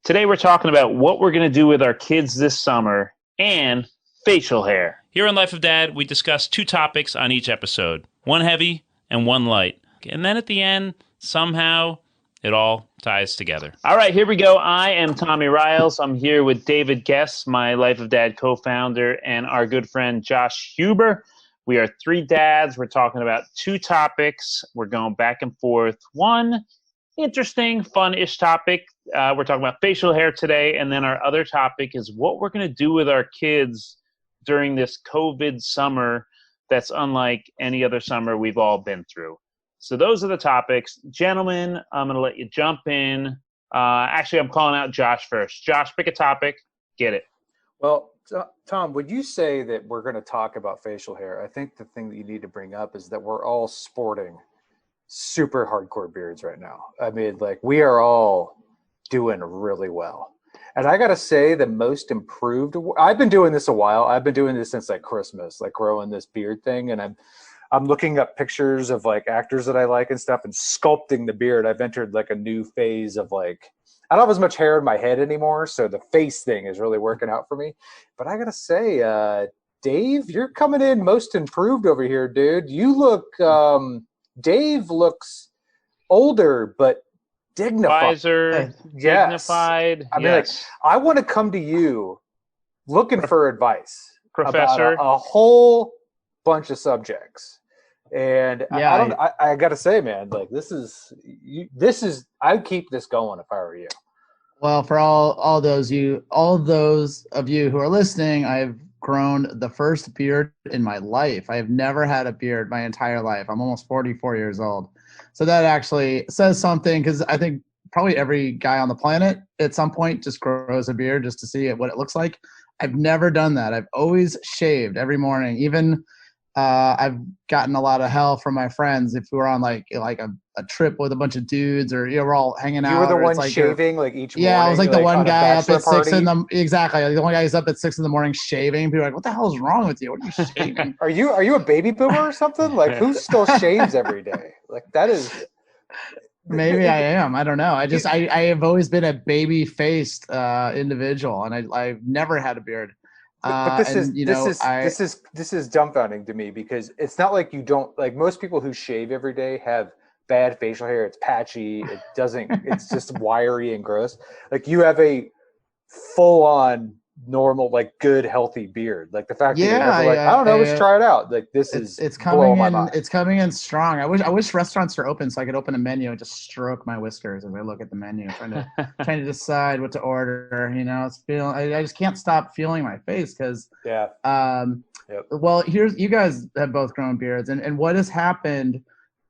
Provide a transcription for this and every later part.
Today we're talking about what we're going to do with our kids this summer and facial hair. Here on Life of Dad, we discuss two topics on each episode, one heavy and one light. And then at the end, somehow, it all ties together. All right, here we go. I am Tommy Riles. I'm here with David Guess, my Life of Dad co-founder, and our good friend Josh Huber. We are three dads. We're talking about two topics. We're going back and forth. One interesting, fun-ish topic. We're talking about facial hair today. And then our other topic is what we're going to do with our kids during this COVID summer that's unlike any other summer we've all been through. So those are the topics. Gentlemen, I'm going to let you jump in. Actually, I'm calling out Josh first. Josh, pick a topic. Get it. Well, Tom, would you say that we're going to talk about facial hair? I think the thing that you need to bring up is that we're all sporting super hardcore beards right now. I mean, like, we are all doing really well. And I got to say, the most improved, I've been doing this a while. I've been doing this since like Christmas, like growing this beard thing. And I'm looking up pictures of like actors that I like and stuff and sculpting the beard. I've entered like a new phase of like, I don't have as much hair in my head anymore. So the face thing is really working out for me. But I got to say, Dave, you're coming in most improved over here, dude. You look, Dave looks older, but dignified. Wiser, Yes. dignified. I mean, like, I want to come to you looking for advice, Professor. about a whole bunch of subjects. And yeah, I got to say, man, like, this is, I'd keep this going if I were you. Well, for all those of you who are listening, I've grown the first beard in my life. I have never had a beard my entire life. I'm almost 44 years old. So that actually says something, because I think probably every guy on the planet at some point just grows a beard just to see what it looks like. I've never done that. I've always shaved every morning. Even I've gotten a lot of hell from my friends if we were on like a trip with a bunch of dudes, or we're all hanging out. You were the one like shaving like each morning. Yeah, I was like the one guy up at party. 6 in the exactly. Like the one guy who's up at 6 in the morning shaving. People are like, "What the hell is wrong with you? What are you shaving?" Are you a baby boomer or something? Like, who still shaves every day? Like, that is. Maybe I am. I don't know. I have always been a baby faced individual, and I've never had a beard. But this is dumbfounding to me, because it's not like you don't, like, most people who shave every day have bad facial hair. It's patchy. It doesn't. It's just wiry and gross. Like, you have a full on normal, like, good healthy beard. Like, the fact that you're never like, I don't know, let's try it out. Like, it's coming in. mind. It's coming in strong. I wish restaurants were open so I could open a menu and just stroke my whiskers as I look at the menu, trying to decide what to order. I just can't stop feeling my face because yeah. Well, you guys have both grown beards, and what has happened,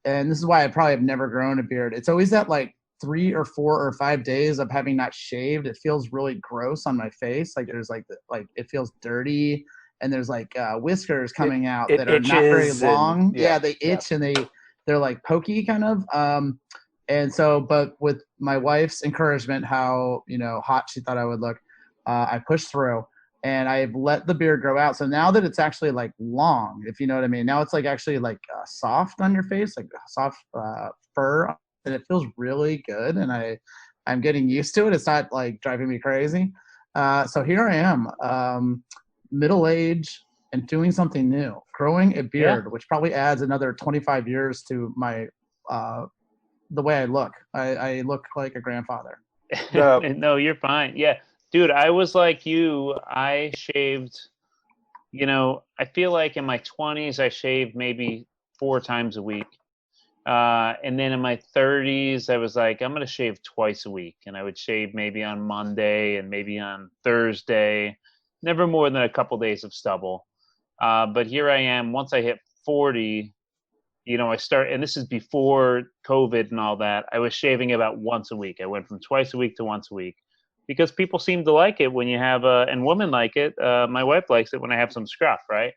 and this is why I probably have never grown a beard. It's always that like 3 or 4 or 5 days of having not shaved. It feels really gross on my face. Like there's like it feels dirty, and there's like whiskers coming out that are not very long. They itch and they're like pokey kind of. And so, but with my wife's encouragement, how hot she thought I would look, I pushed through. And I've let the beard grow out. So now that it's actually like long, if you know what I mean, now it's like actually like soft on your face, like soft fur, and it feels really good. And I'm getting used to it. It's not like driving me crazy. So here I am, middle age and doing something new, growing a beard, which probably adds another 25 years to my the way I look. I look like a grandfather. No, you're fine. Yeah. Dude, I was like you. I shaved, I feel like in my 20s, I shaved maybe 4 times a week. And then in my 30s, I was like, I'm going to shave twice a week. And I would shave maybe on Monday and maybe on Thursday, never more than a couple days of stubble. But here I am, once I hit 40, I start, and this is before COVID and all that, I was shaving about once a week. I went from twice a week to once a week. Because people seem to like it when you have and women like it. My wife likes it when I have some scruff, right?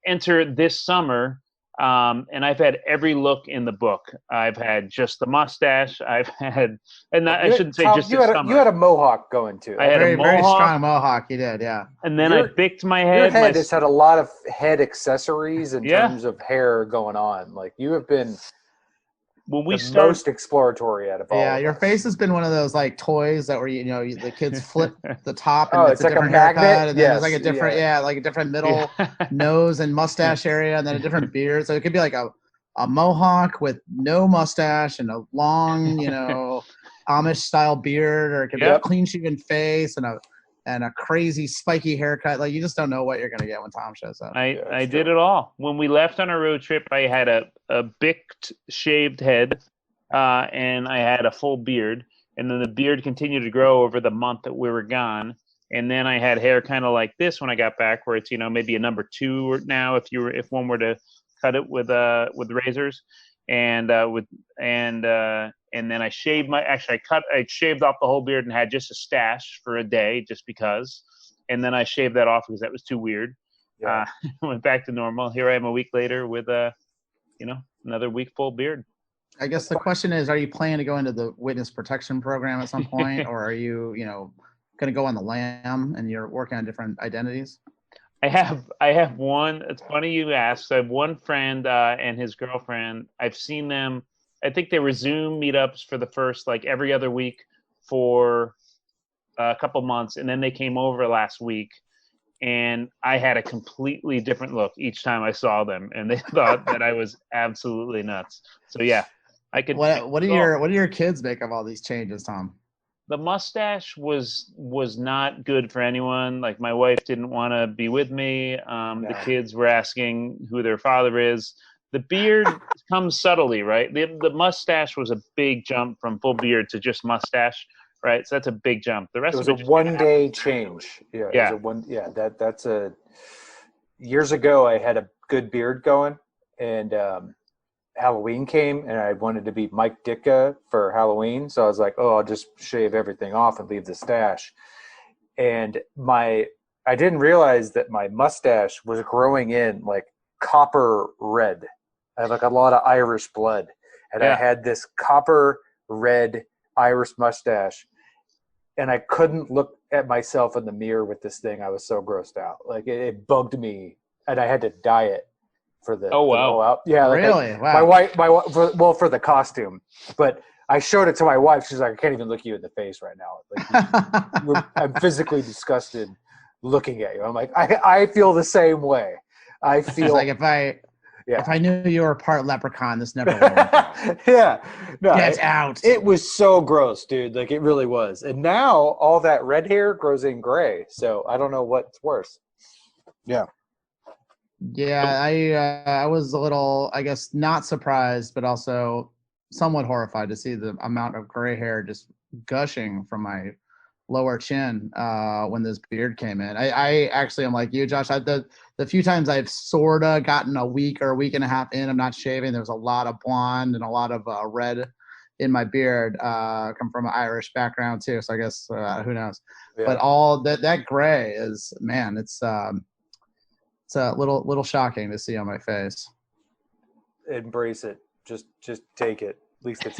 Enter this summer, and I've had every look in the book. I've had just the mustache. I've had, and I shouldn't say Tom, just this summer. You had a mohawk going too. I had a mohawk. Very strong mohawk. You did, yeah. And then I bicked my head. Your head has had a lot of head accessories in terms of hair going on. Like, you have been. when we the started, most exploratory out of all. Yeah, of your us. face has been one of those like toys that where the kids flip the top and Oh, it's it's a like a different magnet? haircut, and then there's like a Yes, different like a different middle nose and mustache area, and then a different beard. So it could be like a mohawk with no mustache and a long, Amish style beard, or it could be a Yep. clean shaven face and a crazy spiky haircut. Like you just don't know what you're gonna get when Tom shows up. I did it all. When we left on a road trip, I had a bicked shaved head, and I had a full beard, and then the beard continued to grow over the month that we were gone. And then I had hair kind of like this when I got back, where it's maybe a number 2 now if one were to cut it with razors, and and then I shaved I shaved off the whole beard and had just a stash for a day just because, and then I shaved that off because that was too weird. Yeah. Went back to normal. Here I am a week later with another week full beard. I guess the question is, are you planning to go into the witness protection program at some point, or are you, going to go on the lam and you're working on different identities? I have one. It's funny you asked. I have one friend and his girlfriend. I've seen them. I think they resume meetups for the first every other week for a couple months, and then they came over last week, and I had a completely different look each time I saw them, and they thought that I was absolutely nuts. So yeah, I could. What do your kids make of all these changes, Tom? The mustache was not good for anyone. Like my wife didn't want to be with me. The kids were asking who their father is. The beard comes subtly, right? The mustache was a big jump from full beard to just mustache, right? So that's a big jump. The rest It was of it a one-day change. Yeah. Yeah. It was that's a. Years ago, I had a good beard going, and Halloween came, and I wanted to be Mike Ditka for Halloween, so I was like, "Oh, I'll just shave everything off and leave the stash." And I didn't realize that my mustache was growing in like copper red. I have like a lot of Irish blood, and I had this copper red Irish mustache, and I couldn't look at myself in the mirror with this thing. I was so grossed out. Like it bugged me, and I had to dye it for the. Oh wow! Yeah, like really? Wow. My wife, for the costume, but I showed it to my wife. She's like, I can't even look you in the face right now. Like, I'm physically disgusted looking at you. I'm like, I feel the same way. I feel like if I knew you were part leprechaun, this never would have yeah. No, Get out. It was so gross, dude. Like it really was. And now all that red hair grows in gray. So I don't know what's worse. Yeah. Yeah, I was a little, I guess, not surprised, but also somewhat horrified to see the amount of gray hair just gushing from my lower chin when this beard came in. I actually am like you, Josh. The few times I've sorta gotten a week or a week and a half in, I'm not shaving. There's a lot of blonde and a lot of red in my beard. Come from an Irish background too, so I guess who knows. Yeah. But all that gray is, man, it's a little shocking to see on my face. Embrace it. Just take it. At least it's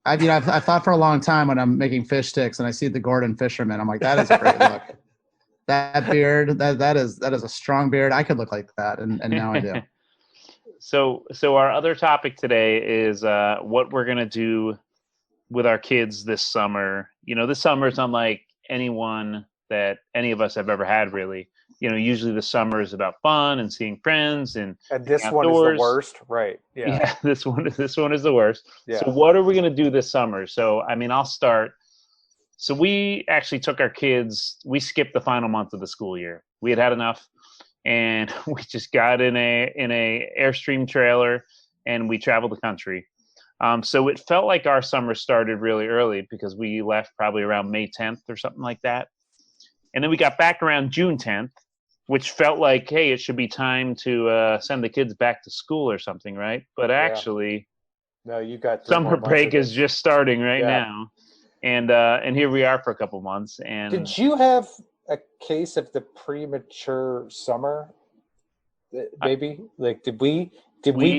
I've thought for a long time when I'm making fish sticks and I see the Gordon Fisherman, I'm like, that is a great look. That beard, that is a strong beard. I could look like that, and now I do. So our other topic today is what we're gonna do with our kids this summer. This summer is unlike anyone that any of us have ever had, really. Usually the summer is about fun and seeing friends and this outdoors. One is the worst, right? Yeah, this one is the worst. Yeah. So what are we gonna do this summer? So I'll start. So we actually took our kids. We skipped the final month of the school year. We had enough, and we just got in a Airstream trailer, and we traveled the country. So it felt like our summer started really early because we left probably around May 10th or something like that, and then we got back around June 10th, which felt like, hey, it should be time to send the kids back to school or something, right? But actually, no, you got summer break is just starting right now. And here we are for a couple months. And did you have a case of the premature summer? Maybe did we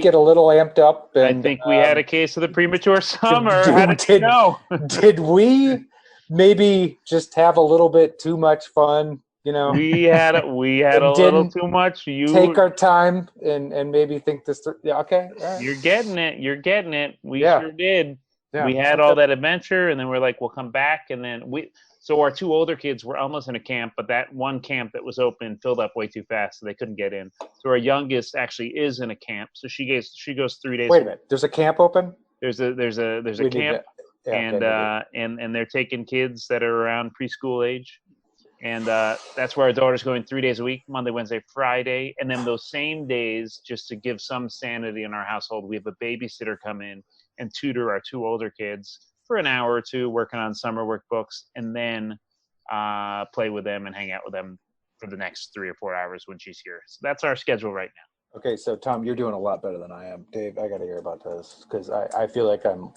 get a little amped up? And, I think we had a case of the premature summer. How did you know? Did we maybe just have a little bit too much fun You know, we had a little didn't too much. take our time and maybe think this through. Yeah, okay. All right. You're getting it. You're getting it. We Yeah. sure did. Yeah, We had okay. all that adventure, and then we're like, we'll come back, and then So our two older kids were almost in a camp, but that one camp that was open filled up way too fast, so they couldn't get in. So our youngest actually is in a camp. So she goes 3 days. Wait a minute. There's a camp open? There's a We need camp, to- yeah, okay, and they're taking kids that are around preschool age. And that's where our daughter's going 3 days a week, Monday, Wednesday, Friday. And then those same days, just to give some sanity in our household, we have a babysitter come in and tutor our two older kids for an hour or two, working on summer workbooks, and then play with them and hang out with them for the next 3 or 4 hours when she's here. So that's our schedule right now. Okay, so Tom, you're doing a lot better than I am. Dave, I got to hear about this because I feel like I'm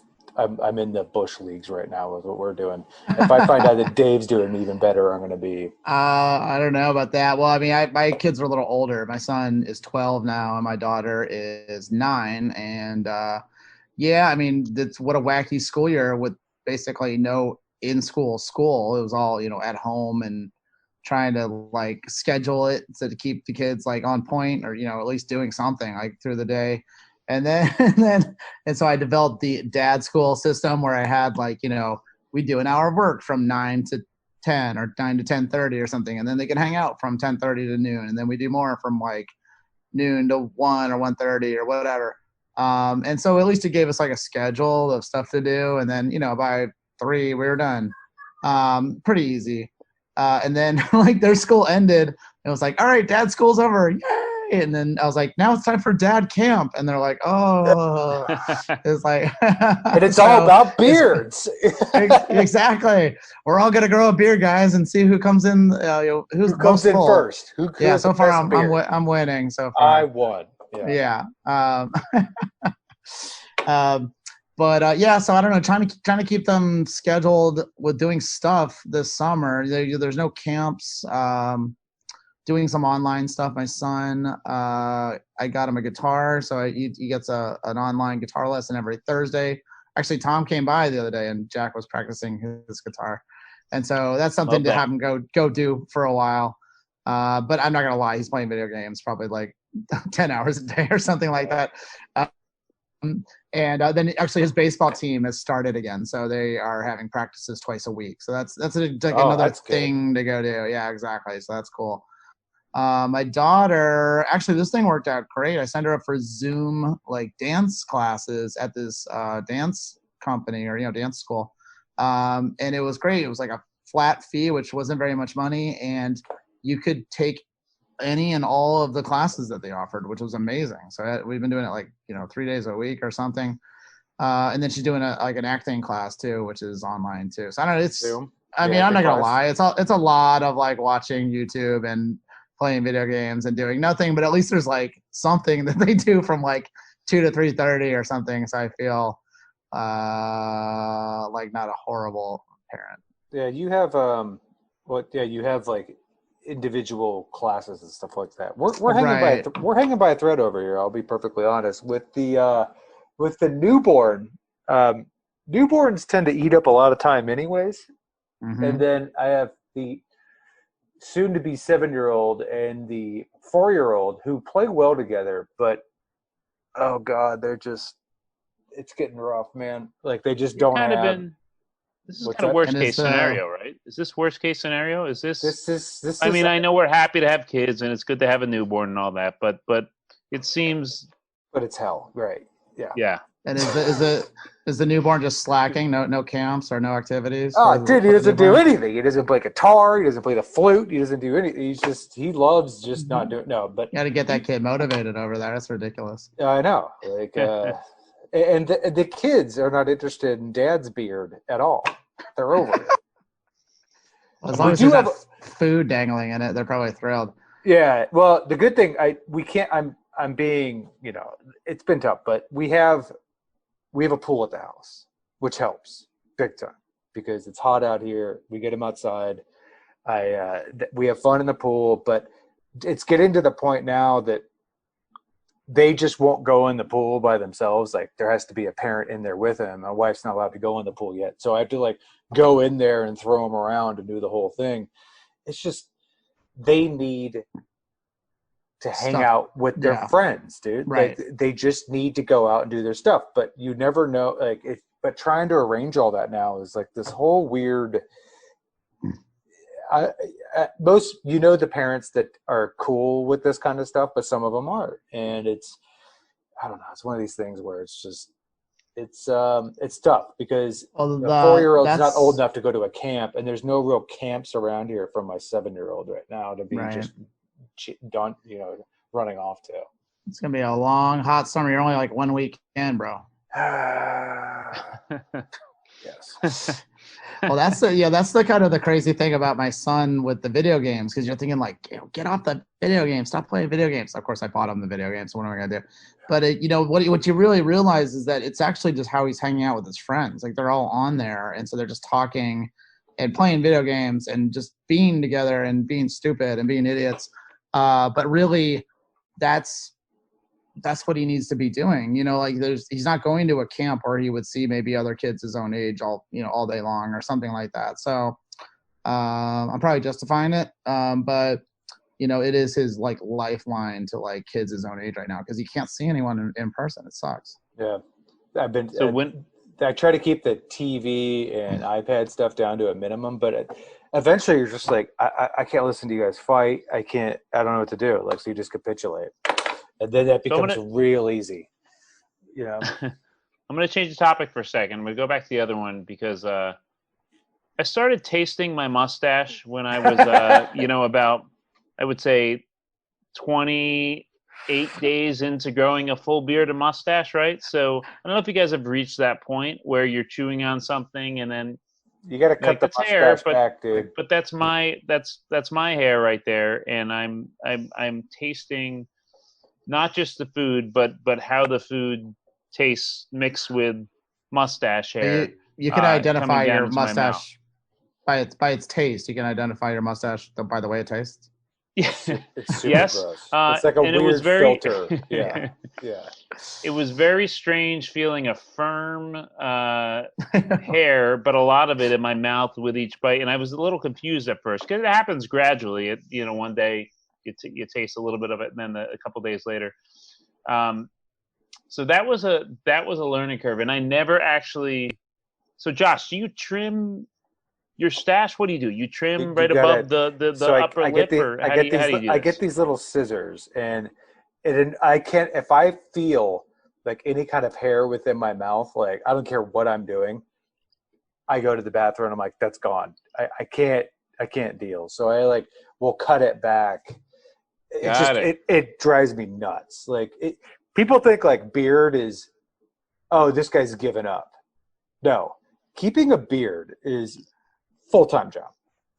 in the bush leagues right now with what we're doing. If I find out that Dave's doing even better, I'm going to be. I don't know about that. Well, I mean, my kids are a little older. My son is 12 now, and my daughter is 9. And yeah, I mean, that's what a wacky school year with basically no in-school school. It was all at home and trying to like schedule it so to keep the kids like on point or at least doing something like through the day. And then and so I developed the dad school system where I had like we do an hour of work from 9 to 10 or 9 to 10:30 or something, and then they can hang out from 10:30 to noon, and then we do more from like noon to 1 or 1:30 or whatever. And so at least it gave us like a schedule of stuff to do, and then by 3 we were done. Pretty easy. And then like their school ended, and it was like, all right, dad school's over, yay! And then I was like, now it's time for dad camp, and they're like, oh, it's like, And it's all about beards. Exactly. We're all gonna grow a beard, guys, and see who comes in. Who comes in full. first? Yeah. So far, I'm winning. So far, I won. Yeah. But yeah, so I don't know, trying to keep them scheduled with doing stuff this summer. There's no camps. Doing some online stuff. My son, I got him a guitar, so he gets an online guitar lesson every Thursday. Actually, Tom came by the other day, and Jack was practicing his guitar, and so that's something to have him go do for a while. But I'm not gonna lie, he's playing video games probably like 10 hours a day or something like that. And then actually his baseball team has started again, so they are having practices twice a week. So that's another thing to go do. Yeah, exactly. So that's cool. My daughter, actually, this thing worked out great. I signed her up for Zoom like dance classes at this dance company or dance school, and it was great. It was like a flat fee, which wasn't very much money, and you could take any and all of the classes that they offered, which was amazing. So we've been doing it like 3 days a week or something. And then she's doing an acting class too, which is online too. So I don't know. It's Zoom. I mean, I'm not gonna lie. It's a lot of like watching YouTube and playing video games and doing nothing. But at least there's like something that they do from like 2 to 3:30 or something. So I feel like not a horrible parent. Yeah, you have you have like individual classes and stuff like that. We're hanging we're hanging by a thread over here. I'll be perfectly honest with the newborn. Newborns tend to eat up a lot of time, anyways. Mm-hmm. And then I have the soon-to-be 7-year-old and the 4-year-old who play well together, but oh god, it's getting rough, man. Like they just don't have. This is kind of worst case scenario, right? Is this worst case scenario? Is this? I mean, I know we're happy to have kids and it's good to have a newborn and all that, but it seems. But it's hell, right? Yeah. Yeah. And is the newborn just slacking? No camps or no activities? Oh, dude, he doesn't do anything. He doesn't play guitar. He doesn't play the flute. He doesn't do anything. He loves just not doing. No, but you got to get that kid motivated over there. That's ridiculous. I know, like. And the kids are not interested in Dad's beard at all. They're over it. Well, as long as you have food dangling in it, they're probably thrilled. Yeah. Well, the good thing we can't. I'm being it's been tough, but we have a pool at the house, which helps big time because it's hot out here. We get them outside. We have fun in the pool, but it's getting to the point now that they just won't go in the pool by themselves. Like there has to be a parent in there with them. My wife's not allowed to go in the pool yet. So I have to like go in there and throw them around and do the whole thing. It's just, they need to hang Stuff. out with their Yeah. friends, dude. Right. Like, they just need to go out and do their stuff. But you never know, like, but trying to arrange all that now is like this whole weird. Most, the parents that are cool with this kind of stuff, but some of them aren't, and I don't know. It's one of these things where it's just it's tough because Well, the 4-year-old's not that's- old enough to go to a camp, and there's no real camps around here for my 7-year-old right now to be Right. just done, running off to. It's gonna be a long, hot summer. You're only like 1 week in, bro. Yes. Well, that's the kind of the crazy thing about my son with the video games, because you're thinking like, get off the video games, stop playing video games. Of course, I bought him the video games. So what am I gonna do? But what you really realize is that it's actually just how he's hanging out with his friends. Like, they're all on there, and so they're just talking and playing video games and just being together and being stupid and being idiots. But really, that's what he needs to be doing. Like, he's not going to a camp where he would see maybe other kids his own age all day long or something like that. So I'm probably justifying it. But it is his like lifeline to like kids his own age right now, because he can't see anyone in person. It sucks. Yeah. I try to keep the TV and iPad stuff down to a minimum, but eventually you're just like, I can't listen to you guys fight. I don't know what to do. Like, so you just capitulate. And then that becomes real easy. I'm going to change the topic for a second. I'm going to go back to the other one because I started tasting my mustache when I was, about, I would say, 28 days into growing a full beard and mustache, right? So I don't know if you guys have reached that point where you're chewing on something and then you got to cut the mustache hair, back, dude. But that's my hair right there, and I'm tasting not just the food, but how the food tastes mixed with mustache hair. You can identify your into my mouth. mustache by its taste. You can identify your mustache by the way it tastes. Yeah. It's super Yes. gross. It's like a and weird it was very, filter. Yeah. Yeah. It was very strange feeling a firm hair, but a lot of it in my mouth with each bite, and I was a little confused at first because it happens gradually. One day you taste a little bit of it, and then a couple days later. So that was a learning curve, and I never actually. So Josh, do you trim your stash? What do you do? You trim right above the upper lip, or how do you do this? I get these little scissors, and I can't, if I feel like any kind of hair within my mouth, like I don't care what I'm doing, I go to the bathroom and I'm like, that's gone. I can't deal. So I will cut it back. It drives me nuts. Like, people think like beard is, oh, this guy's given up. No, keeping a beard is full-time job.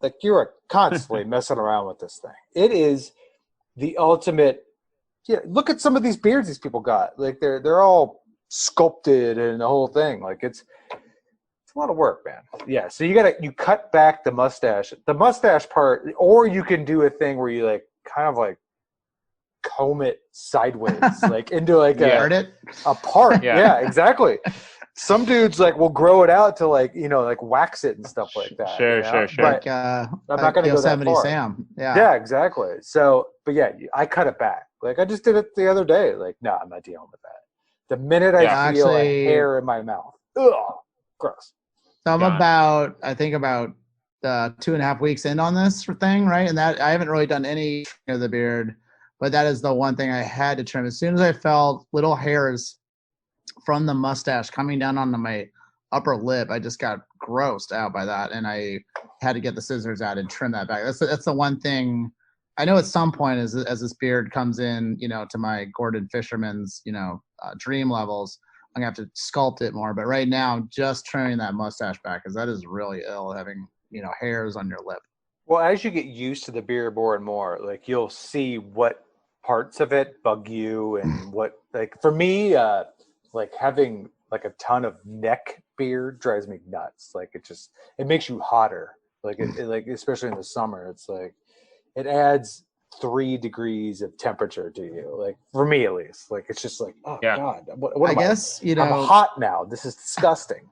Like, you're constantly messing around with this thing. It is the ultimate. Yeah, look at some of these beards these people got. Like, they're all sculpted and the whole thing. Like, it's a lot of work, man. Yeah, so you cut back the mustache part, or you can do a thing where you kind of comb it sideways, like into a part. Yeah, exactly. Some dudes will grow it out to wax it and stuff like that. Sure. But I'm not going to go that far. Sam. Yeah, exactly. So, but yeah, I cut it back. Like, I just did it the other day. Like, no, I'm not dealing with that. The minute I feel a hair in my mouth, ugh, gross. So I'm about 2.5 weeks in on this thing, right? And that I haven't really done any of the beard, but that is the one thing I had to trim. As soon as I felt little hairs from the mustache coming down onto my upper lip, I just got grossed out by that, and I had to get the scissors out and trim that back. That's the one thing. I know at some point as this beard comes in, to my Gordon Fisherman's, dream levels, I'm gonna have to sculpt it more. But right now, just trimming that mustache back, because that is really ill, having hairs on your lip. Well, as you get used to the beard more and more, you'll see what parts of it bug you, and what, for me, having a ton of neck beard drives me nuts. It makes you hotter. Especially in the summer, it's it adds 3 degrees of temperature to you. For me at least, it's just oh God, what I guess I'm hot now. This is disgusting.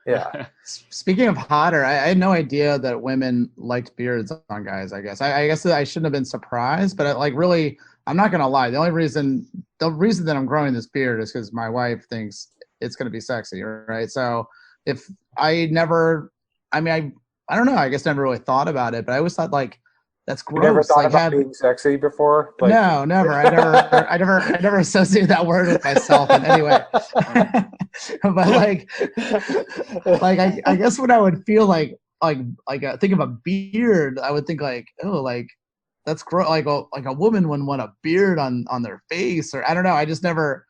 Yeah. Speaking of hotter, I had no idea that women liked beards on guys. I guess I guess I shouldn't have been surprised, but like really, I'm not gonna lie. The reason that I'm growing this beard is because my wife thinks it's gonna be sexy, right? So if I never, I mean, I don't know. I guess never really thought about it, but I always thought like that's You never gross. thought Like about have being sexy before? Like, no, never. I never associated that word with myself in any way. But I guess what I would feel think of a beard, I would think like, oh, like that's gross. Like a woman wouldn't want a beard on their face, or I don't know. I never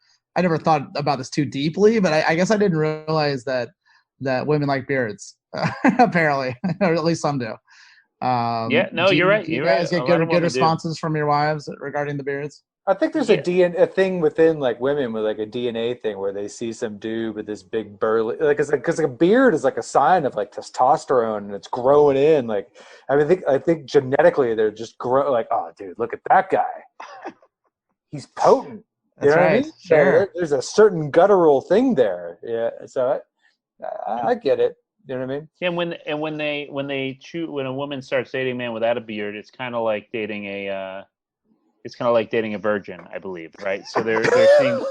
thought about this too deeply, but I guess I didn't realize that women like beards, apparently, or at least some do. Yeah, no, you're right. Do you You're right. guys A get lot of good women do. responses from your wives regarding the beards? I think there's Yeah. a thing within like women with like a DNA thing where they see some dude with this big burly, like it's like because a beard is like a sign of like testosterone and it's growing in. Like I think genetically they're just like, oh dude, look at that guy, he's potent. You That's know what I right. mean? Sure. There's a certain guttural thing there. Yeah, so I get it. You know what I mean? Yeah, when a woman starts dating a man without a beard, it's kind of like dating a virgin, I believe, right? So they're saying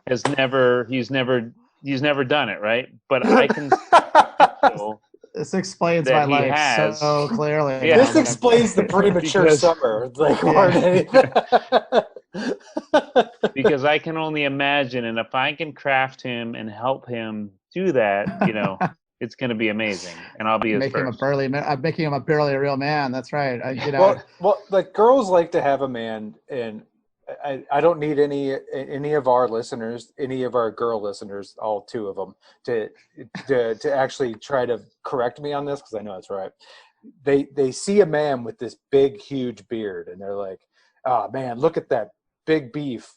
this man he's never done it, right? But I can feel This explains my that he life has. so clearly Yeah. This now. explains the premature Because- summer, like more than anything. because I can only imagine, and if I can craft him and help him do that, it's going to be amazing, and I'll be his I'm first. making him a burly real man. That's right. Well, like girls like to have a man, and I don't need any of our listeners, any of our girl listeners, all two of them, to actually try to correct me on this because I know that's right. They see a man with this big, huge beard, and they're like, "Oh man, look at that big beef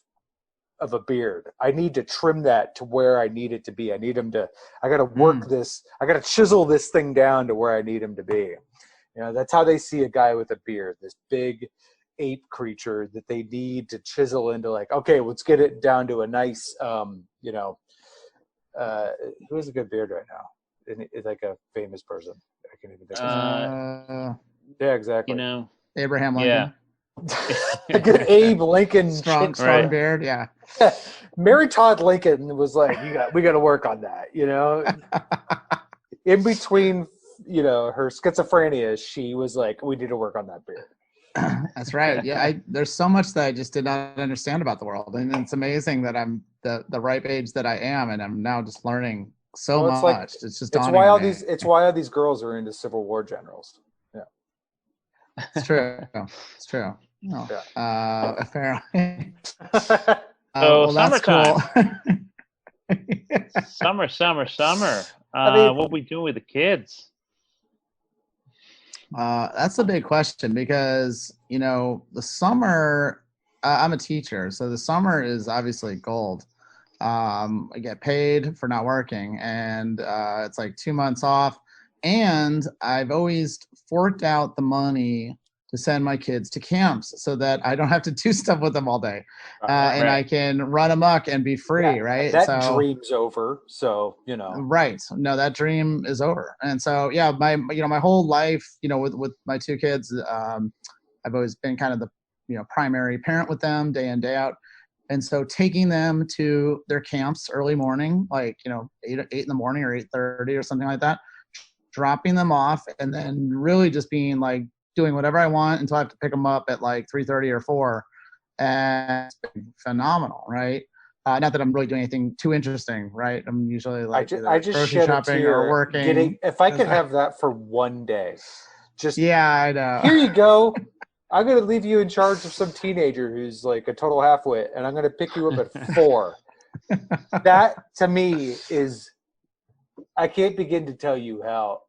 of a beard. I need to trim that to where I need it to be. I got to work this. I got to chisel this thing down to where I need him to be." That's how they see a guy with a beard, this big ape creature that they need to chisel into like, okay, let's get it down to a nice, who has a good beard right now? It's like a famous person. I can't even think of Yeah, exactly. Abraham Lincoln. A good Abe Lincoln. Strong Right. beard. Yeah. Mary Todd Lincoln was like, we got to work on that, In between, her schizophrenia, she was like, we need to work on that beard. That's right. Yeah, there's so much that I just did not understand about the world, and it's amazing that I'm the ripe age that I am, and I'm now just learning so much. Like, it's just it's why all these girls are into Civil War generals. Yeah, it's true. It's true. No. Yeah. Apparently. Summertime. That's cool. Summer. What are we doing with the kids? That's a big question because the summer. I'm a teacher, so the summer is obviously gold. I get paid for not working, and it's like 2 months off. And I've always forked out the money to send my kids to camps so that I don't have to do stuff with them all day, and I can run amok and be free. Yeah, right? That dream's over. So Right. No, that dream is over. And so yeah, my whole life, with my two kids, I've always been kind of the primary parent with them day in day out. And so taking them to their camps early morning, like 8 in the morning or 8:30 or something like that, dropping them off, and then really just being like doing whatever I want until I have to pick them up at like 3:30 or 4, and it's been phenomenal, right? Not that I'm really doing anything too interesting, right? I'm usually like I just grocery shed shopping a tear or working. if I could have that for one day, just I know. Here you go. I'm going to leave you in charge of some teenager who's like a total halfwit, and I'm going to pick you up at 4. That to me is, I can't begin to tell you how,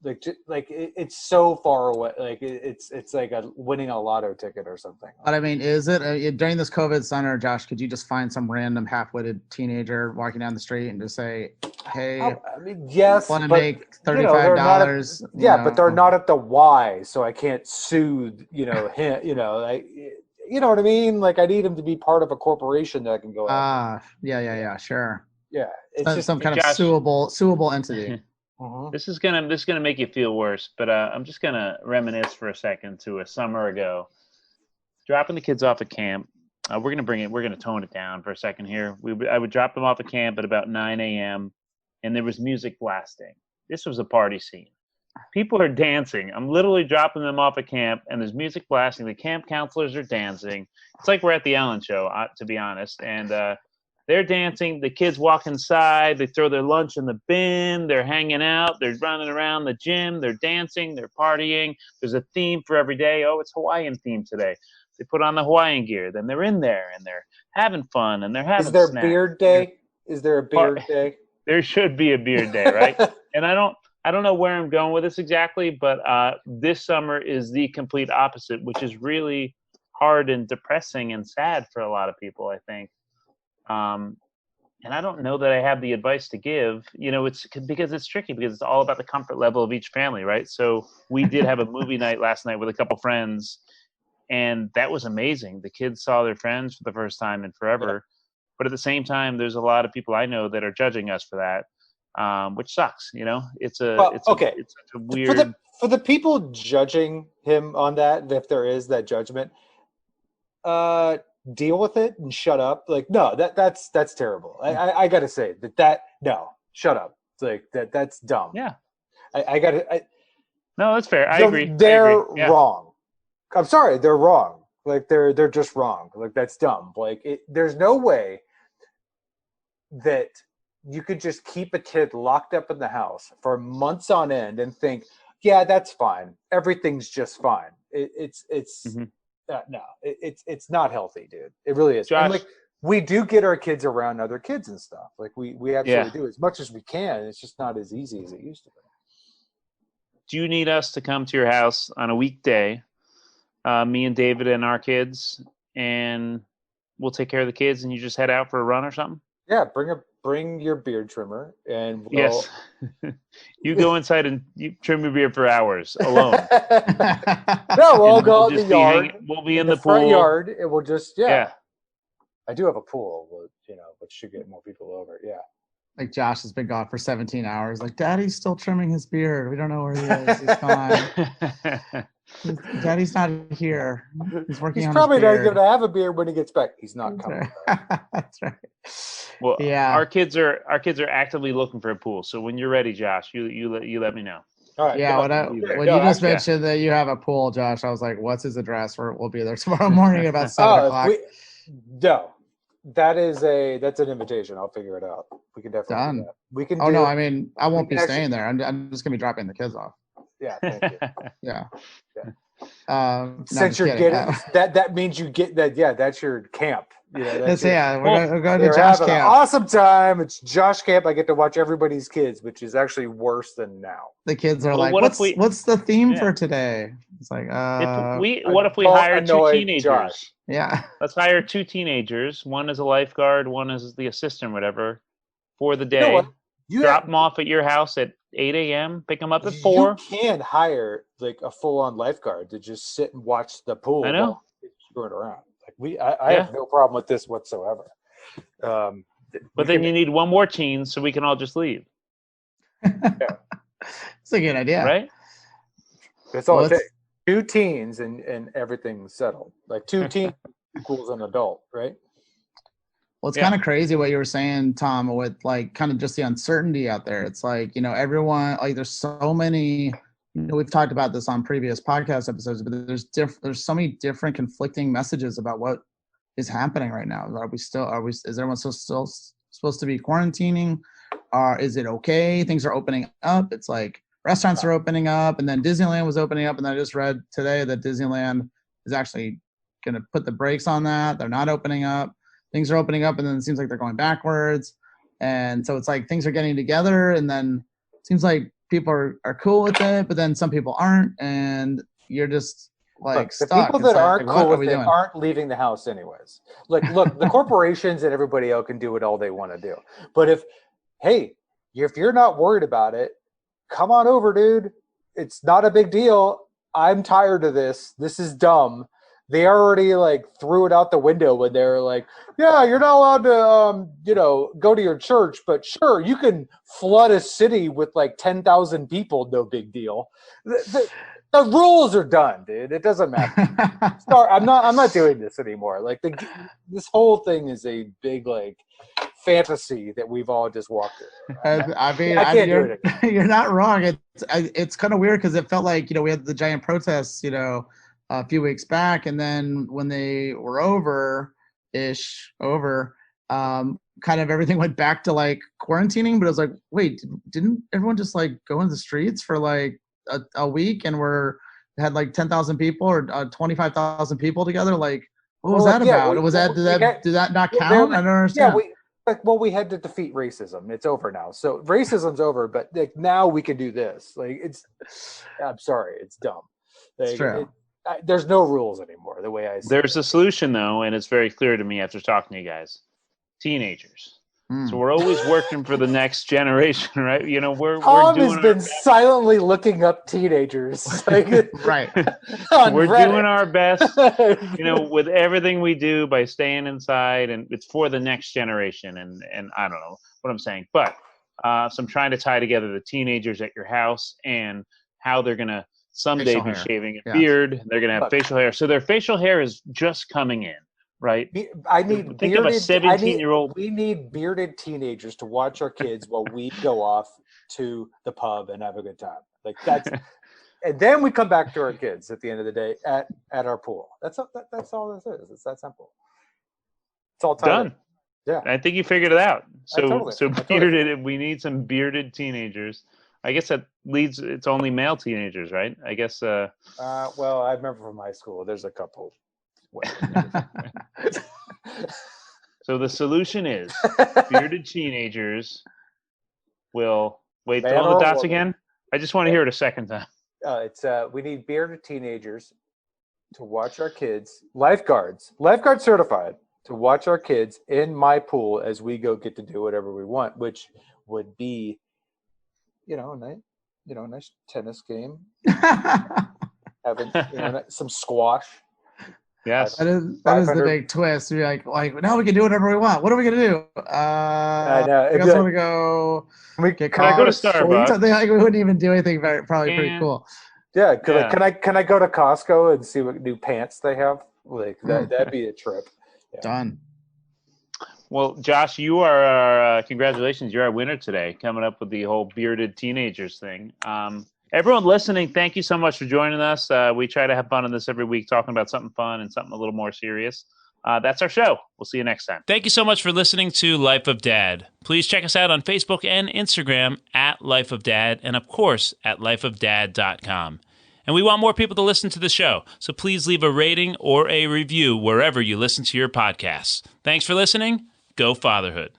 it's so far away. Like it's like winning a lotto ticket or something. But I mean, is it during this COVID center, Josh? Could you just find some random half-witted teenager walking down the street and just say, "Hey, I mean, yes, want to but make $35?" But they're not at the Y, so I can't sue. Him. You know what I mean? Like I need him to be part of a corporation that I can go after. Yeah, sure. Yeah, it's Some, just some kind Josh. of suable entity. Mhm. This is gonna make you feel worse, but I'm just gonna reminisce for a second to a summer ago, dropping the kids off at camp. We're gonna tone it down for a second here. I would drop them off at camp at about 9 a.m. and there was music blasting. This was a party scene. People are dancing. I'm literally dropping them off at camp, and there's music blasting. The camp counselors are dancing. It's like we're at the Ellen Show, to be honest. And they're dancing. The kids walk inside. They throw their lunch in the bin. They're hanging out. They're running around the gym. They're dancing. They're partying. There's a theme for every day. Oh, it's Hawaiian theme today. They put on the Hawaiian gear. Then they're in there, and they're having fun, and they're having Is there snacks. beard day? Is there a beard day? There should be a beard day, right? And I don't know where I'm going with this exactly, but this summer is the complete opposite, which is really hard and depressing and sad for a lot of people, I think. And I don't know that I have the advice to give. It's because it's tricky because it's all about the comfort level of each family, right? So we did have a movie night last night with a couple friends, and that was amazing. The kids saw their friends for the first time in forever. But at the same time, there's a lot of people I know that are judging us for that, which sucks. It's such a weird. For the people judging him on that, if there is that judgment, deal with it and shut up. Like, no, that's terrible. I gotta say no, shut up. It's like that's dumb. Yeah. No, that's fair. I agree. They're Yeah. wrong. I'm sorry, they're wrong. Like they're just wrong. Like that's dumb. Like there's no way that you could just keep a kid locked up in the house for months on end and think, yeah, that's fine. Everything's just fine. It's not healthy, dude. It really is. Josh, and like we do get our kids around other kids and stuff. Like we absolutely do as much as we can. It's just not as easy as it used to be. Do you need us to come to your house on a weekday, me and David and our kids, and we'll take care of the kids and you just head out for a run or something? Yeah, bring your beard trimmer and yes, you go inside and you trim your beard for hours alone. No, we'll go out in the yard. We'll be in the pool. front yard. It will just yeah. I do have a pool, which should get more people over. Yeah. Like Josh has been gone for 17 hours. Like Daddy's still trimming his beard. We don't know where he is. He's fine. Daddy's not here. He's working. He's probably not going to have a beard when he gets back. He's not coming. That's right. Well, yeah. Our kids are actively looking for a pool. So when you're ready, Josh, you let me know. All right. Yeah. When you just mentioned that you have a pool, Josh, I was like, "What's his address? We'll be there tomorrow morning about 7 o'clock." No, that's an invitation. I'll figure it out. We can definitely do that. We can. No, I mean, I won't be staying there. I'm just gonna be dropping the kids off. Yeah. Thank you. Yeah. Since you're getting that means you get that. Yeah, that's your camp. We're going to Josh camp. An awesome time. It's Josh camp. I get to watch everybody's kids, which is actually worse than now. The kids are like, "What's the theme for today?" It's like, what if we hire two teenagers? Josh. Yeah, let's hire two teenagers. One is a lifeguard. One is the assistant, whatever, for the day. You know what? Drop them off at your house at 8 a.m. Pick them up at 4. You can hire like a full-on lifeguard to just sit and watch the pool. I know. Going around. I have no problem with this whatsoever. But then you need one more teen so we can all just leave. It's a good idea. Right? That's all it takes. 2 teens and everything's settled. Like 2 teens equals an adult, right? Well, it's kind of crazy what you were saying, Tom, with like kind of just the uncertainty out there. It's like, everyone, like there's so many, we've talked about this on previous podcast episodes, but there's so many different conflicting messages about what is happening right now. Is everyone still supposed to be quarantining? Is it okay? Things are opening up. It's like restaurants are opening up, and then Disneyland was opening up. And I just read today that Disneyland is actually going to put the brakes on that. They're not opening up. Things are opening up, and then it seems like they're going backwards. And so it's like things are getting together, and then it seems like people are cool with it, but then some people aren't, and you're just like stuck. The people that aren't cool with it aren't leaving the house anyways. Look, the corporations and everybody else can do what all they want to do. But if you're not worried about it, come on over, dude. It's not a big deal. I'm tired of this. This is dumb. they already like threw it out the window when they were like, yeah, you're not allowed to, go to your church, but sure, you can flood a city with like 10,000 people. No big deal. The rules are done, dude. It doesn't matter. I'm not doing this anymore. Like this whole thing is a big like fantasy that we've all just walked through. I mean, I can't do it again. You're not wrong. It's kind of weird because it felt like we had the giant protests, a few weeks back, and then when they were over, kind of everything went back to like quarantining. But it was like, wait, didn't everyone just like go in the streets for like a week and had like 10,000 people or 25,000 people together? Like, what was that about? Did that not count? I don't understand. We had to defeat racism. It's over now. So racism's over, but like now we can do this. Like I'm sorry, it's dumb. Like, it's true. There's no rules anymore. The way I see There's a solution though, and it's very clear to me after talking to you guys. Teenagers. So we're always working for the next generation, right? Tom has been silently looking up teenagers. Like, right. We're doing our best, with everything we do by staying inside, and it's for the next generation. And I don't know what I'm saying, but so I'm trying to tie together the teenagers at your house and how they're gonna someday be shaving a beard. They're gonna have facial hair. So their facial hair is just coming in. Right. I need think of a 17-year-old. We need bearded teenagers to watch our kids while we go off to the pub and have a good time. Like that's, and then we come back to our kids at the end of the day at our pool. That's all this is. It's that simple. It's all done. Yeah, I think you figured it out. So bearded. We need some bearded teenagers. I guess that leads. It's only male teenagers, right? I guess. Well, I remember from high school. There's a couple. So the solution is bearded teenagers will wait. Man all the dots woman. again. I just want to hear it a second time. We need bearded teenagers to watch our kids, lifeguard certified, to watch our kids in my pool as we go get to do whatever we want, which would be, a nice tennis game, having some squash. Yes, that is the big twist. You're like now we can do whatever we want. What are we gonna do? I know. I guess want to go. Can I go to Starbucks? We wouldn't even do anything. Probably pretty cool. Yeah. Can I go to Costco and see what new pants they have? Like that'd be a trip. Yeah. Done. Well, Josh, you are our congratulations. You're our winner today, coming up with the whole bearded teenagers thing. Everyone listening, thank you so much for joining us. We try to have fun on this every week, talking about something fun and something a little more serious. That's our show. We'll see you next time. Thank you so much for listening to Life of Dad. Please check us out on Facebook and Instagram at Life of Dad, and of course at lifeofdad.com. And we want more people to listen to the show, so please leave a rating or a review wherever you listen to your podcasts. Thanks for listening. Go Fatherhood.